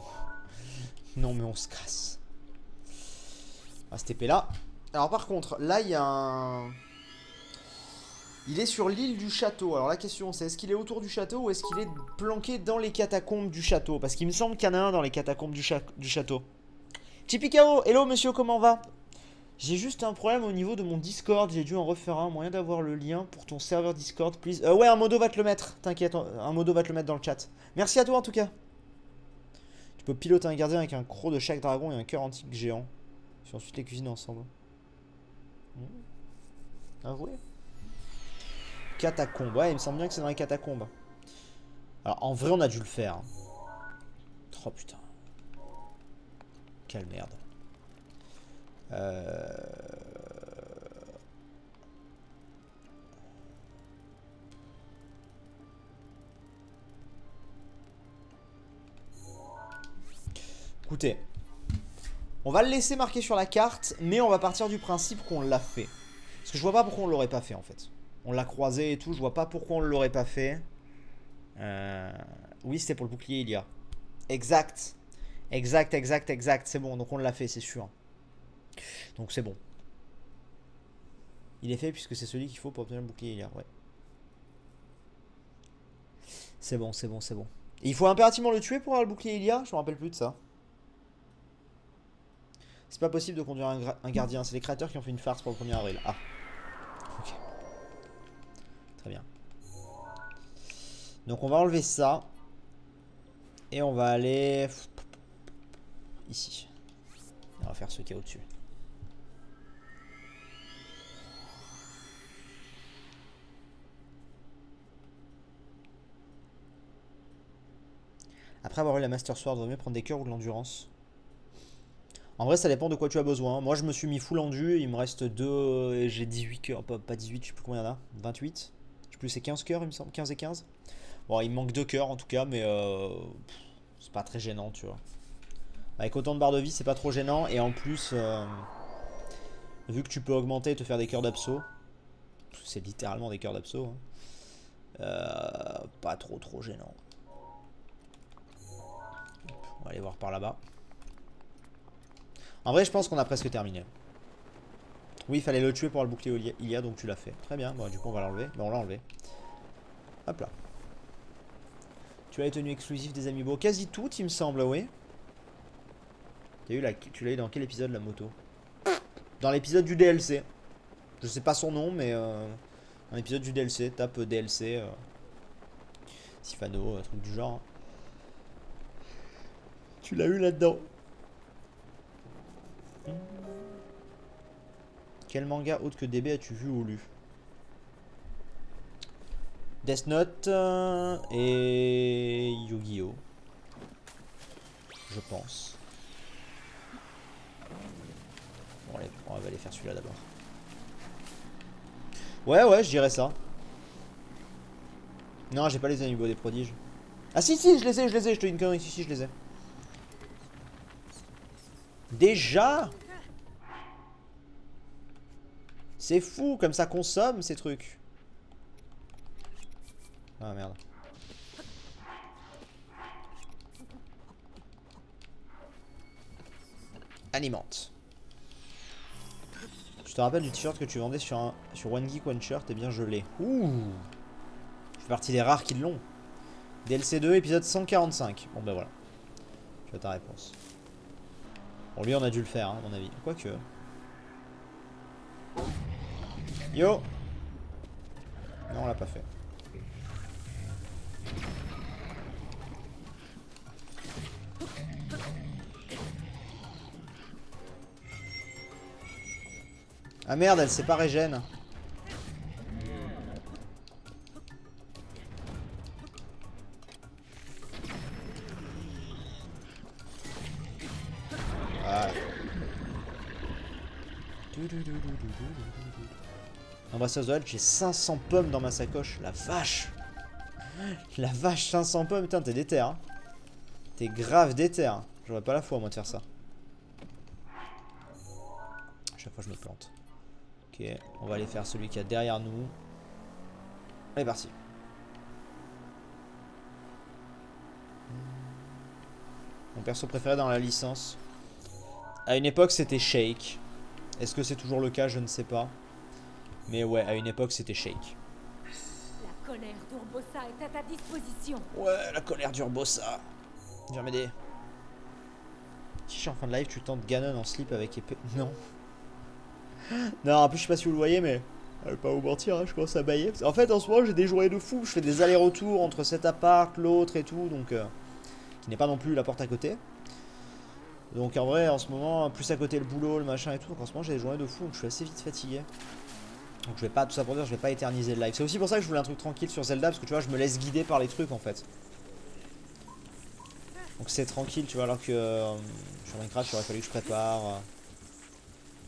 Non mais on se casse. Ah, cette épée là. Alors par contre, là il y a un... Il est sur l'île du château. Alors la question c'est, est-ce qu'il est autour du château ou est-ce qu'il est planqué dans les catacombes du château? Parce qu'il me semble qu'il y en a un dans les catacombes du château. Chipikao, hello monsieur, comment va? J'ai juste un problème au niveau de mon Discord, j'ai dû en refaire un. Moyen d'avoir le lien pour ton serveur Discord, please. Ouais, un modo va te le mettre, t'inquiète, un modo va te le mettre dans le chat. Merci à toi en tout cas. Tu peux piloter un gardien avec un croc de chaque dragon et un cœur antique géant. Puis ensuite les cuisiner ensemble. Avoué. Catacombes, ouais, il me semble bien que c'est dans les catacombes. Alors en vrai, on a dû le faire. Oh putain. Quelle merde. Écoutez, on va le laisser marquer sur la carte, mais on va partir du principe qu'on l'a fait. Parce que je vois pas pourquoi on l'aurait pas fait en fait. On l'a croisé et tout, je vois pas pourquoi on l'aurait pas fait. Oui, c'était pour le bouclier il y a. Exact. Exact, exact, exact. C'est bon, donc on l'a fait, c'est sûr. Donc c'est bon. Il est fait puisque c'est celui qu'il faut pour obtenir le bouclier il y a, ouais. C'est bon, c'est bon, c'est bon. Et il faut impérativement le tuer pour avoir le bouclier il y a? Je me rappelle plus de ça. C'est pas possible de conduire un gardien, c'est les créateurs qui ont fait une farce pour le 1er avril. Ah. Ok. Très bien. Donc on va enlever ça. Et on va aller... ici. On va faire ce qu'il y a au-dessus. Après avoir eu la Master Sword, vaut mieux prendre des cœurs ou de l'endurance. En vrai, ça dépend de quoi tu as besoin. Moi, je me suis mis full endu. Il me reste 2. J'ai 18 cœurs. Pas 18, je sais plus combien il y en a. 28. Je sais plus, c'est 15 cœurs, il me semble. 15 et 15. Bon, il me manque 2 cœurs en tout cas, mais c'est pas très gênant, tu vois. Avec autant de barres de vie, c'est pas trop gênant. Et en plus, vu que tu peux augmenter et te faire des cœurs d'abso, c'est littéralement des cœurs d'abso, hein. Pas trop gênant. On va aller voir par là-bas. En vrai, je pense qu'on a presque terminé. Oui, il fallait le tuer pour avoir le bouclier il y a, donc tu l'as fait. Très bien, bon, du coup on va l'enlever. Bon, on l'a enlevé. Hop là. Tu as les tenues exclusives des amiibo. Quasi toutes, il me semble, oui. Tu l'as eu dans quel épisode, la moto? Dans l'épisode du DLC. Je sais pas son nom, mais un épisode du DLC. Tape DLC. Sifano, un truc du genre. Tu l'as eu là-dedans. Quel manga autre que DB as-tu vu ou lu? Death Note et Yu-Gi-Oh! Je pense. Bon allez, on va aller faire celui-là d'abord. Ouais, je dirais ça. Non, j'ai pas les Amiibo des prodiges. Ah si, je les ai, je te dis une connerie, si, je les ai. Déjà? C'est fou, comme ça consomme ces trucs. Ah merde. Alimente. Je te rappelle du t-shirt que tu vendais sur One Geek One Shirt, et bien je l'ai. Ouh. Je fais partie des rares qui l'ont. DLC 2, épisode 145. Bon ben voilà. Tu as ta réponse. Bon lui on a dû le faire hein, à mon avis. Quoique. Yo. Non on l'a pas fait. Ah merde, elle s'est pas régène. Voilà. Embrasseuse de Hulk, j'ai 500 pommes dans ma sacoche. La vache. La vache, 500 pommes. Putain, t'es déter. Hein. T'es grave déter. J'aurais pas la foi moi de faire ça. À chaque fois je me plante. Ok, on va aller faire celui qui est derrière nous. Allez, parti. Mon perso préféré dans la licence. À une époque, c'était Shake. Est-ce que c'est toujours le cas? Je ne sais pas. Mais ouais, à une époque, c'était Shake. La colère d'Urbosa est à ta disposition. Ouais, la colère d'Urbosa. Viens m'aider. Si je suis en fin de live, tu tentes Ganon en slip avec épée. Non. Non, en plus, je sais pas si vous le voyez, mais je vais pas vous mentir, hein, je commence à bailler. En fait, en ce moment, j'ai des journées de fou. Je fais des allers-retours entre cet appart, l'autre et tout. Donc, qui n'est pas non plus la porte à côté. Donc, en vrai, en ce moment, plus à côté le boulot, le machin et tout. Donc, en ce moment, j'ai des journées de fou. Donc, je suis assez vite fatigué. Donc, je vais pas, tout ça pour dire, je vais pas éterniser le live. C'est aussi pour ça que je voulais un truc tranquille sur Zelda. Parce que tu vois, je me laisse guider par les trucs en fait. Donc, c'est tranquille, tu vois. Alors que sur Minecraft, il aurait fallu que je prépare.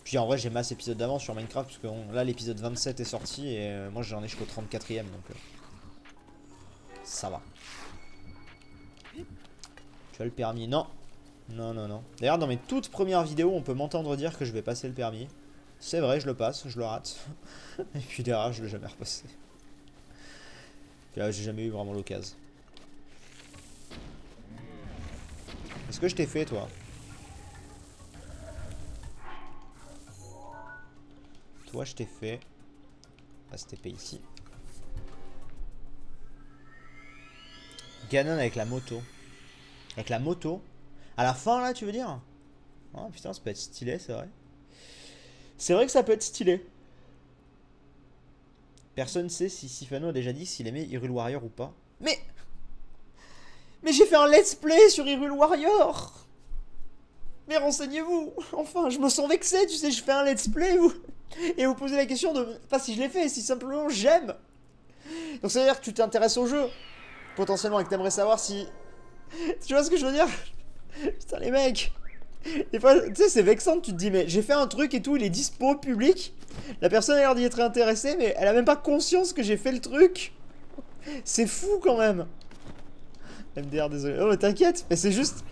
Puis en vrai j'ai masse épisodes d'avance sur Minecraft parce que là l'épisode 27 est sorti et moi j'en ai jusqu'au 34ème donc ça va. Tu as le permis? Non. Non. D'ailleurs dans mes toutes premières vidéos on peut m'entendre dire que je vais passer le permis. C'est vrai, je le passe, je le rate. Et puis derrière je l'ai jamais repassé. Puis là j'ai jamais eu vraiment l'occasion. Est-ce que je t'ai fait toi? Toi, je t'ai fait. Ah, c'était pas ici. Ganon avec la moto. Avec la moto. À la fin, là, tu veux dire? Oh putain, ça peut être stylé, c'est vrai. C'est vrai que ça peut être stylé. Personne ne sait si Sifano a déjà dit s'il aimait Hyrule Warrior ou pas. Mais j'ai fait un let's play sur Hyrule Warrior. Mais renseignez-vous. Enfin, je me sens vexé, tu sais, je fais un let's play, vous. Et vous posez la question de pas si je l'ai fait, si simplement j'aime. Donc ça veut dire que tu t'intéresses au jeu potentiellement et que t'aimerais savoir si... Tu vois ce que je veux dire? Putain les mecs. Des fois, tu sais, c'est vexant, tu te dis mais j'ai fait un truc et tout, il est dispo au public. La personne a l'air d'y être intéressée mais elle a même pas conscience que j'ai fait le truc. C'est fou quand même. MDR désolé. Oh mais t'inquiète, mais c'est juste...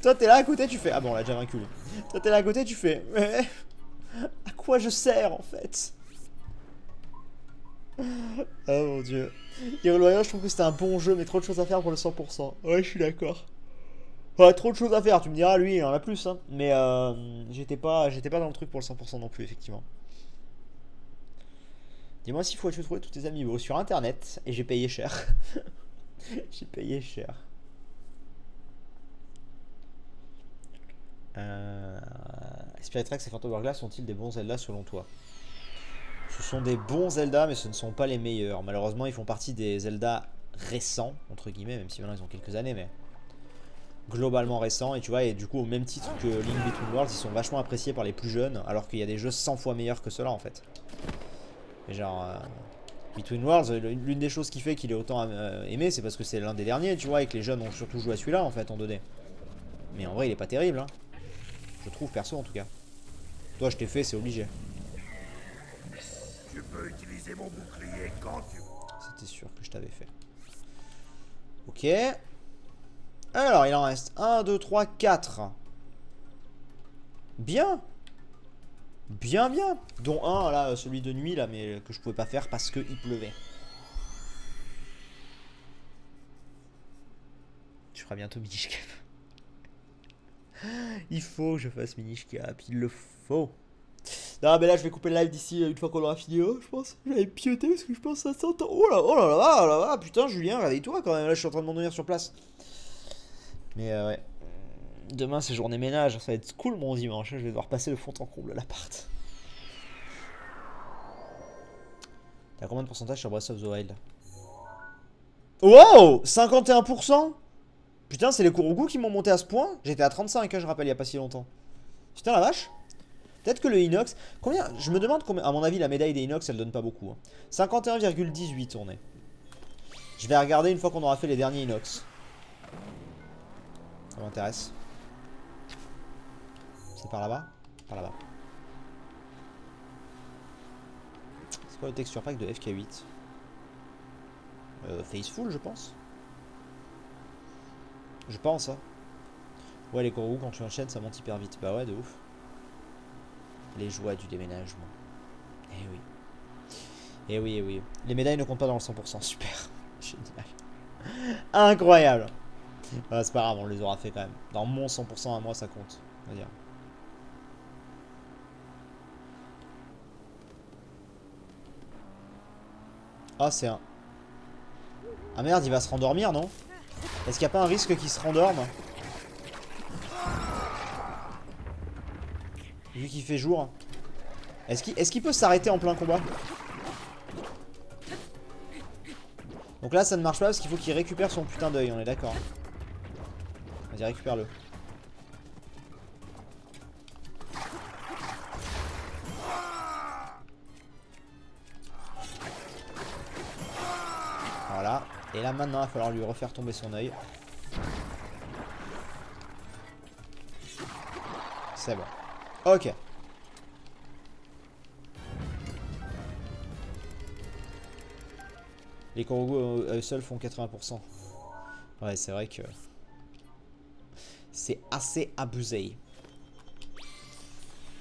Toi t'es là à côté, tu fais... Ah bon on l'a déjà vaincu lui. Toi t'es là à côté, tu fais... Mais... À quoi je sers en fait? Oh mon dieu. Hyrule Warrior, je trouve que c'était un bon jeu, mais trop de choses à faire pour le 100%. Ouais, je suis d'accord. Ouais, trop de choses à faire, tu me diras, lui, il en a plus, hein. Mais j'étais pas dans le truc pour le 100% non plus, effectivement. Dis-moi s'il faut que tu trouves tous tes amiibo sur internet, et j'ai payé cher. J'ai payé cher. Spirit Tracks et Phantom Hourglass sont-ils des bons Zelda selon toi? Ce sont des bons Zelda mais ce ne sont pas les meilleurs. Malheureusement ils font partie des Zelda récents, entre guillemets, même si maintenant ils ont quelques années, mais globalement récents. Et tu vois, et du coup, au même titre que Link Between Worlds, ils sont vachement appréciés par les plus jeunes, alors qu'il y a des jeux 100 fois meilleurs que ceux-là en fait. Et genre, Between Worlds, l'une des choses qui fait qu'il est autant aimé, c'est parce que c'est l'un des derniers, tu vois, et que les jeunes ont surtout joué à celui-là en fait en 2D. Mais en vrai, il est pas terrible, hein. Je trouve, perso en tout cas. Toi, je t'ai fait, c'est obligé. Tu peux utiliser mon bouclier quand tu... C'était sûr que je t'avais fait. Ok. Alors, il en reste 1, 2, 3, 4. Bien. Bien, bien. Dont un, là, celui de nuit, là, mais que je pouvais pas faire parce qu'il pleuvait. Tu feras bientôt Minish Cap. Il faut que je fasse Minish Cap, il le faut. Non, mais là, je vais couper le live d'ici une fois qu'on aura fini, je pense. J'avais pioté parce que je pense à 100 ans. Oh là, oh là là, oh là là, putain, Julien, réveille-toi quand même. Là, je suis en train de m'endormir sur place. Mais ouais. Demain, c'est journée ménage. Ça va être cool mon dimanche. Je vais devoir passer le fond en comble à l'appart. T'as combien de pourcentage sur Breath of the Wild? Wow, 51%. Putain, c'est les Kurogu qui m'ont monté à ce point. J'étais à 35, je rappelle, il y a pas si longtemps. Putain, la vache. Peut-être que le inox... Combien? Je me demande combien... À mon avis, la médaille des inox, elle donne pas beaucoup. 51,18 on est. Je vais regarder une fois qu'on aura fait les derniers inox. Ça m'intéresse. C'est par là-bas? Par là-bas. C'est quoi le texture pack de FK8? Faceful, je pense. Je pense, hein. Ouais, les Kurogu, quand tu enchaînes, ça monte hyper vite. Bah ouais, de ouf. Les joies du déménagement. Eh oui. Eh oui, eh oui. Les médailles ne comptent pas dans le 100%. Super. Génial. Incroyable. Bah, c'est pas grave, on les aura fait quand même. Dans mon 100% à moi, ça compte. On va dire. Ah, c'est un... Ah merde, il va se rendormir, non? Est-ce qu'il n'y a pas un risque qu'il se rendorme? Vu qu'il fait jour. Est-ce qu'il peut s'arrêter en plein combat? Donc là ça ne marche pas parce qu'il faut qu'il récupère son putain d'œil, on est d'accord. Vas-y, récupère-le. Voilà. Et là maintenant il va falloir lui refaire tomber son œil. C'est bon. Ok. Les Kurogu eux seuls font 80%. Ouais, c'est vrai que c'est assez abusé.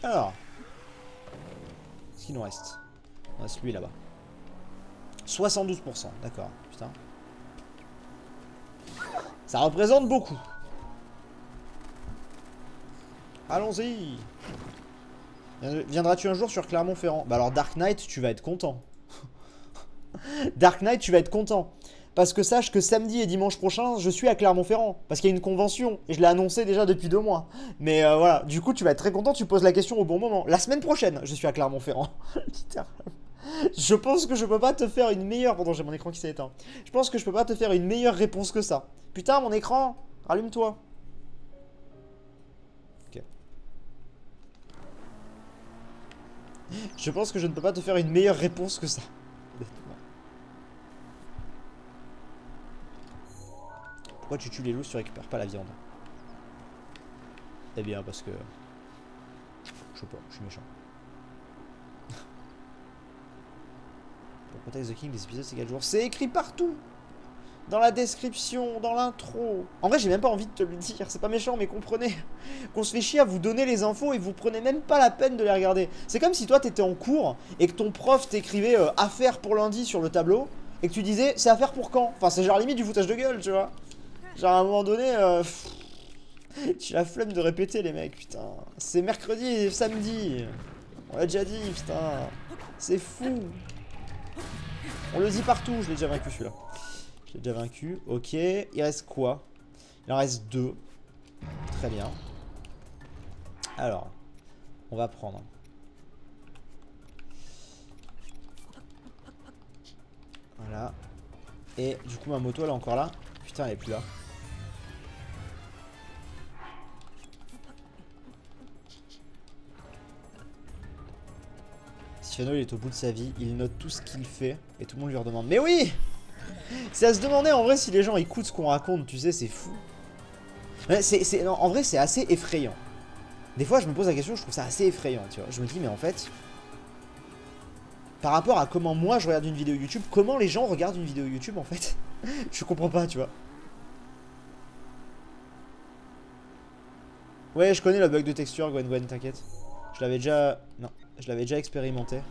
Alors, qu'est-ce qu'il nous reste? Il reste lui là-bas. 72%, d'accord. Putain. Ça représente beaucoup. Allons-y. Viendras-tu un jour sur Clermont-Ferrand? Bah alors Dark Knight, tu vas être content. Dark Knight, tu vas être content. Parce que sache que samedi et dimanche prochain, je suis à Clermont-Ferrand. Parce qu'il y a une convention. Et je l'ai annoncé déjà depuis 2 mois. Mais voilà, du coup, tu vas être très content, tu poses la question au bon moment. La semaine prochaine, je suis à Clermont-Ferrand. Je pense que je peux pas te faire une meilleure... Pardon, j'ai mon écran qui s'est éteint. Je pense que je peux pas te faire une meilleure réponse que ça. Putain, mon écran, rallume-toi. Ok. Je pense que je ne peux pas te faire une meilleure réponse que ça. Pourquoi tu tues les loups si tu récupères pas la viande? Eh bien, parce que... Je sais pas, je suis méchant. Pour Protect the King, les épisodes c'est 4 jours. C'est écrit partout! Dans la description, dans l'intro. En vrai, j'ai même pas envie de te le dire. C'est pas méchant, mais comprenez qu'on se fait chier à vous donner les infos et vous prenez même pas la peine de les regarder. C'est comme si toi t'étais en cours et que ton prof t'écrivait affaire pour lundi sur le tableau et que tu disais c'est affaire pour quand? Enfin, c'est genre limite du foutage de gueule, tu vois. Genre à un moment donné, j'ai la flemme de répéter les mecs, putain. C'est mercredi et samedi. On l'a déjà dit, putain. C'est fou. On le dit partout, je l'ai déjà vaincu celui-là. Je l'ai déjà vaincu, ok. Il reste quoi? Il en reste 2. Très bien. Alors, on va prendre. Voilà. Et du coup ma moto elle est encore là. Putain elle est plus là. Sifano il est au bout de sa vie, il note tout ce qu'il fait et tout le monde lui redemande. Mais oui! C'est à se demander en vrai si les gens écoutent ce qu'on raconte, tu sais, c'est fou. Ouais, non, en vrai c'est assez effrayant. Des fois je me pose la question, je trouve ça assez effrayant, tu vois. Je me dis mais en fait, par rapport à comment moi je regarde une vidéo YouTube, comment les gens regardent une vidéo YouTube en fait, je comprends pas, tu vois. Ouais je connais le bug de texture Gwen, t'inquiète. Je l'avais déjà... Non, je l'avais déjà expérimenté.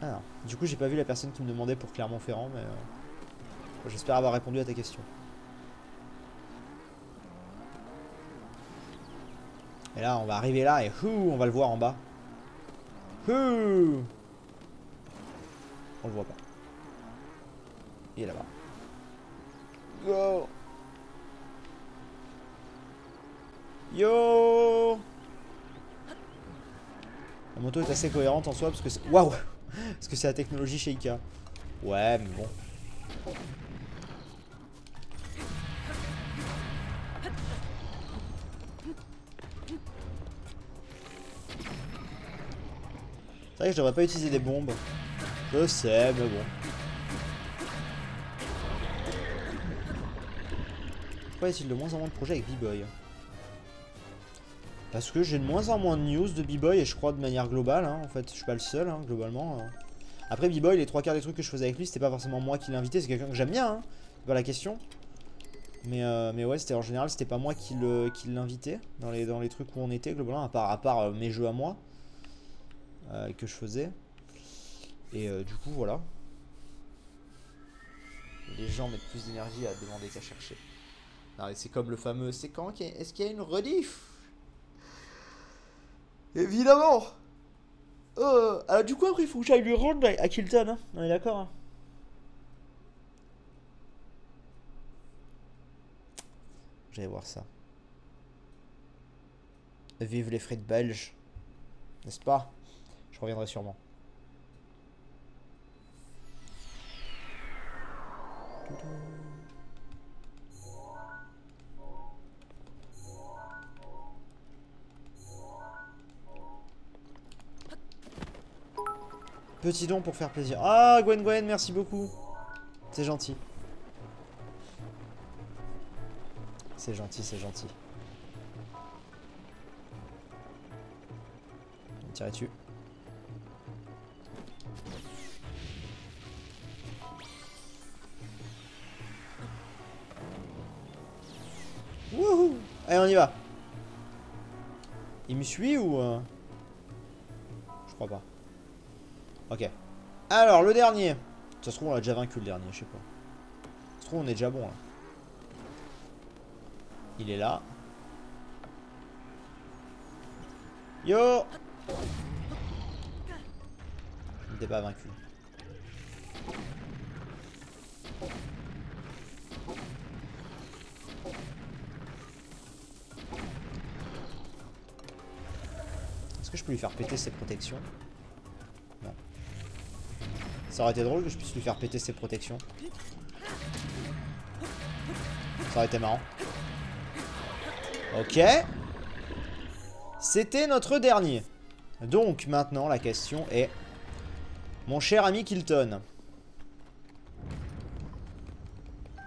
Alors, du coup j'ai pas vu la personne qui me demandait pour Clermont-Ferrand, mais j'espère avoir répondu à ta question. Et là on va arriver là et on va le voir en bas. On le voit pas. Il est là-bas. Go. Yo. La moto est assez cohérente en soi parce que c'est... Waouh. Parce que c'est la technologie Sheikah. Ouais mais bon. C'est vrai que je devrais pas utiliser des bombes. Je sais mais bon. Pourquoi y a-t-il de moins en moins de projets avec B-Boy? Parce que j'ai de moins en moins de news de B-Boy et je crois de manière globale, hein, en fait, je suis pas le seul, hein, globalement. Après B-Boy, les 3/4 des trucs que je faisais avec lui, c'était pas forcément moi qui l'invitais, c'est quelqu'un que j'aime bien, hein, c'est pas la question. Mais ouais, c'était en général, c'était pas moi qui l'invitais dans les trucs où on était, globalement, à part mes jeux à moi, que je faisais. Et du coup, voilà. Les gens mettent plus d'énergie à demander qu'à chercher. C'est comme le fameux, c'est quand est-ce qu'il y a une rediff? Évidemment. Alors du coup après il faut que j'aille lui rendre à Kilton, hein. On est d'accord, hein. J'allais voir ça. Vive les frites belges. N'est-ce pas? Je reviendrai sûrement. Petit don pour faire plaisir. Ah, Gwen, merci beaucoup. C'est gentil. C'est gentil, c'est gentil. On va tirer dessus. Wouhou! Allez, on y va. Il me suit ou... Je crois pas. Ok. Alors, le dernier. Ça se trouve, on l'a déjà vaincu le dernier, je sais pas. Ça se trouve, on est déjà bon là. Il est là. Yo! Il n'était pas vaincu. Est-ce que je peux lui faire péter ses protections? Non. Ça aurait été drôle que je puisse lui faire péter ses protections. Ça aurait été marrant. Ok. C'était notre dernier. Donc maintenant la question est... Mon cher ami Kilton.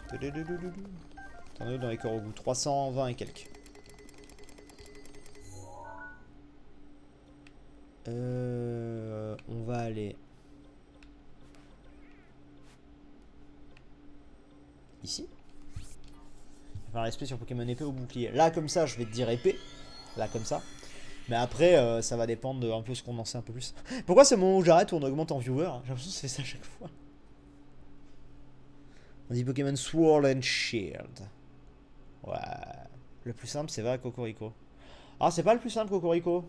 T'en es dans les corps au bout. 320 et quelques. On va aller... Ici. Faire l'esprit sur Pokémon épée ou bouclier. Là comme ça je vais te dire épée. Là comme ça. Mais après ça va dépendre de un peu ce qu'on en sait un peu plus. Pourquoi c'est le moment où j'arrête ou on augmente en viewer? J'ai l'impression que ça fait ça à chaque fois. On dit Pokémon Sword and Shield. Ouais. Le plus simple c'est vrai Cocorico. Ah c'est pas le plus simple Cocorico.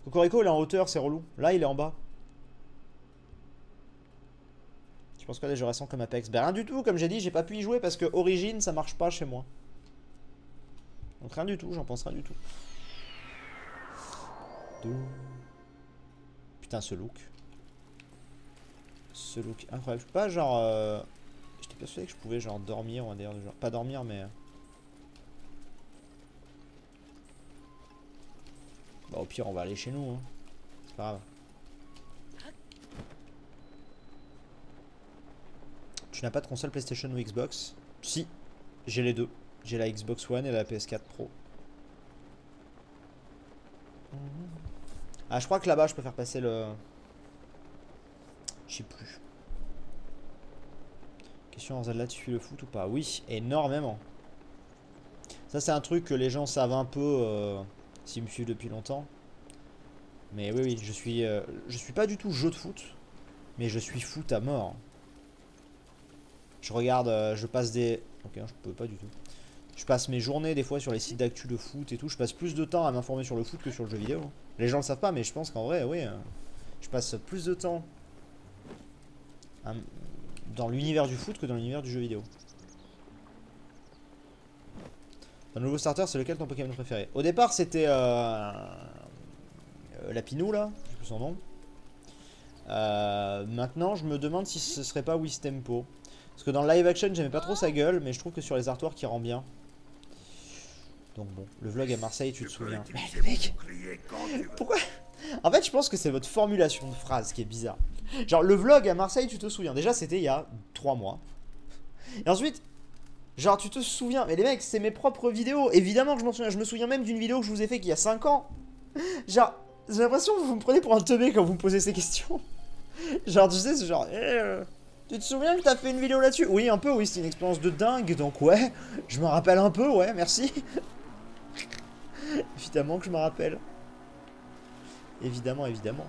Cocorico il est en hauteur, c'est relou. Là il est en bas. Tu penses quoi des jeux récents comme Apex? Ben rien du tout, comme j'ai dit, j'ai pas pu y jouer parce que Origin ça marche pas chez moi. Donc rien du tout, j'en pense rien du tout. Putain ce look. Ce look incroyable. Je peux pas genre... J'étais persuadé que je pouvais genre dormir ou d'ailleurs genre... Pas dormir mais... Bah au pire on va aller chez nous hein. C'est pas grave. Tu n'as pas de console PlayStation ou Xbox? Si, j'ai les deux. J'ai la Xbox One et la PS4 Pro. Ah, je crois que là-bas, je peux faire passer le... Je sais plus. Question en Zelda, tu suis le foot ou pas? Oui, énormément. Ça, c'est un truc que les gens savent un peu s'ils me suivent depuis longtemps. Mais oui, je suis pas du tout jeu de foot. Mais je suis foot à mort. Je regarde, je passe des... Ok, je peux pas du tout. Je passe mes journées des fois sur les sites d'actu de foot et tout. Je passe plus de temps à m'informer sur le foot que sur le jeu vidéo. Les gens le savent pas, mais je pense qu'en vrai, oui. Je passe plus de temps dans l'univers du foot que dans l'univers du jeu vidéo. Un nouveau starter, c'est lequel ton Pokémon préféré? Au départ, c'était Lapinou, là. Je sais plus son nom. Maintenant, je me demande si ce serait pas Wistempo. Parce que dans le live action, j'aimais pas trop sa gueule, mais je trouve que sur les artworks, il rend bien. Donc bon, le vlog à Marseille, tu te souviens. Mais les mecs, pourquoi? En fait, je pense que c'est votre formulation de phrase qui est bizarre. Genre, le vlog à Marseille, tu te souviens. Déjà, c'était il y a 3 mois. Et ensuite, genre, tu te souviens. Mais les mecs, c'est mes propres vidéos. Évidemment que je m'en souviens. Je me souviens même d'une vidéo que je vous ai fait qu'il y a 5 ans. Genre, j'ai l'impression que vous me prenez pour un teubé quand vous me posez ces questions. Genre, tu sais, c'est genre... tu te souviens que t'as fait une vidéo là-dessus? Oui, un peu, oui, c'est une expérience de dingue. Donc ouais, je me rappelle un peu, ouais, merci. Évidemment que je me rappelle. Évidemment, évidemment.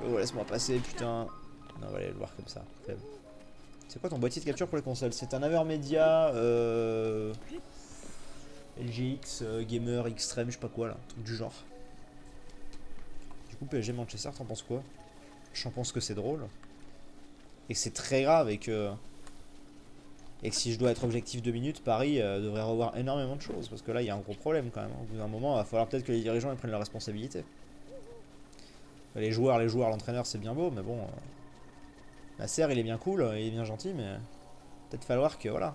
Oh, laisse-moi passer, putain. Non, on va aller le voir comme ça. C'est quoi ton boîtier de capture pour les consoles? C'est un Avermedia LGX Gamer Extreme, je sais pas quoi là, un truc du genre. Du coup, PSG Manchester, t'en penses quoi? J'en pense que c'est drôle. Et que c'est très grave et que si je dois être objectif 2 minutes, Paris devrait revoir énormément de choses. Parce que là, il y a un gros problème quand même. Au bout d'un moment, il va falloir peut-être que les dirigeants ils prennent leurs responsabilités. Les joueurs, l'entraîneur, c'est bien beau, mais bon... la serre, il est bien cool, il est bien gentil, mais... peut-être falloir que... voilà.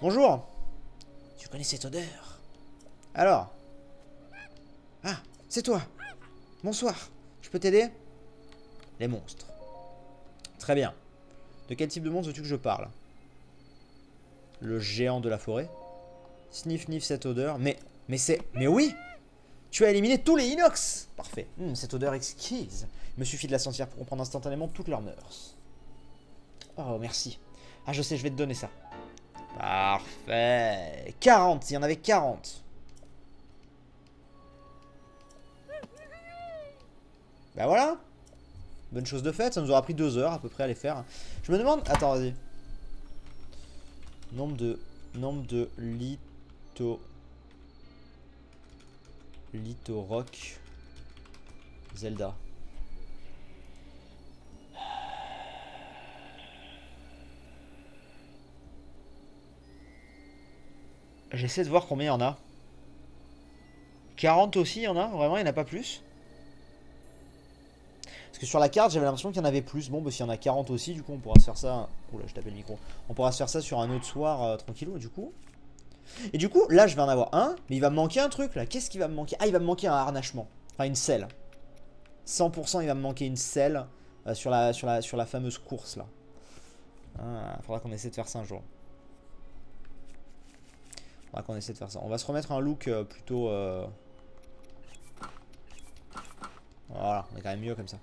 Bonjour. Tu connais cette odeur? Alors? Ah, c'est toi. Bonsoir. Je peux t'aider? Les monstres. Très bien. De quel type de monstre veux-tu que je parle? Le géant de la forêt. Sniff, sniff cette odeur. Mais oui! Tu as éliminé tous les inox! Parfait. Cette odeur exquise. Il me suffit de la sentir pour comprendre instantanément toutes leurs mœurs. Oh, merci. Ah, je sais, je vais te donner ça. Parfait. 40, il y en avait 40. Bah voilà. Bonne chose de faite, ça nous aura pris 2 heures à peu près à les faire. Je me demande... Attends, vas-y. Nombre de Litho Rock Zelda. J'essaie de voir combien il y en a. 40 aussi, il y en a? Vraiment, il n'y en a pas plus? Parce que sur la carte, j'avais l'impression qu'il y en avait plus. Bon, bah s'il y en a 40 aussi, du coup, on pourra se faire ça... Oula, je tapais le micro. On pourra se faire ça sur un autre soir, tranquillou, du coup. Et du coup, là, je vais en avoir un, mais il va me manquer un truc, là. Qu'est-ce qui va me manquer? Ah, il va me manquer un harnachement. Enfin, une selle. 100%, il va me manquer une selle sur la fameuse course, là. Ah, faudra qu'on essaie de faire ça un jour. Faudra qu'on essaie de faire ça. On va se remettre un look plutôt... Voilà, on est quand même mieux comme ça.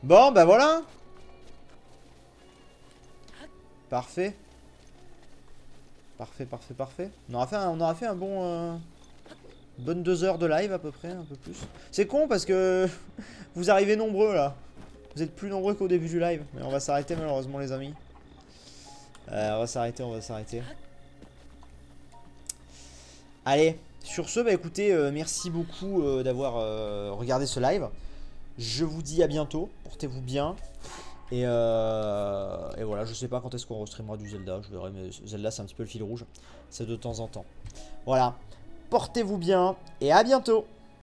Bon, bah voilà. Parfait. Parfait, parfait, parfait. On aura fait un bon... bonne 2 heures de live à peu près, un peu plus. C'est con parce que vous arrivez nombreux là. Vous êtes plus nombreux qu'au début du live. Mais on va s'arrêter malheureusement les amis. On va s'arrêter, on va s'arrêter. Allez, sur ce, bah écoutez, merci beaucoup d'avoir regardé ce live. Je vous dis à bientôt, portez-vous bien. Et voilà, je sais pas quand est-ce qu'on restreamera du Zelda. Je verrai, mais Zelda c'est un petit peu le fil rouge. C'est de temps en temps. Voilà, portez-vous bien et à bientôt.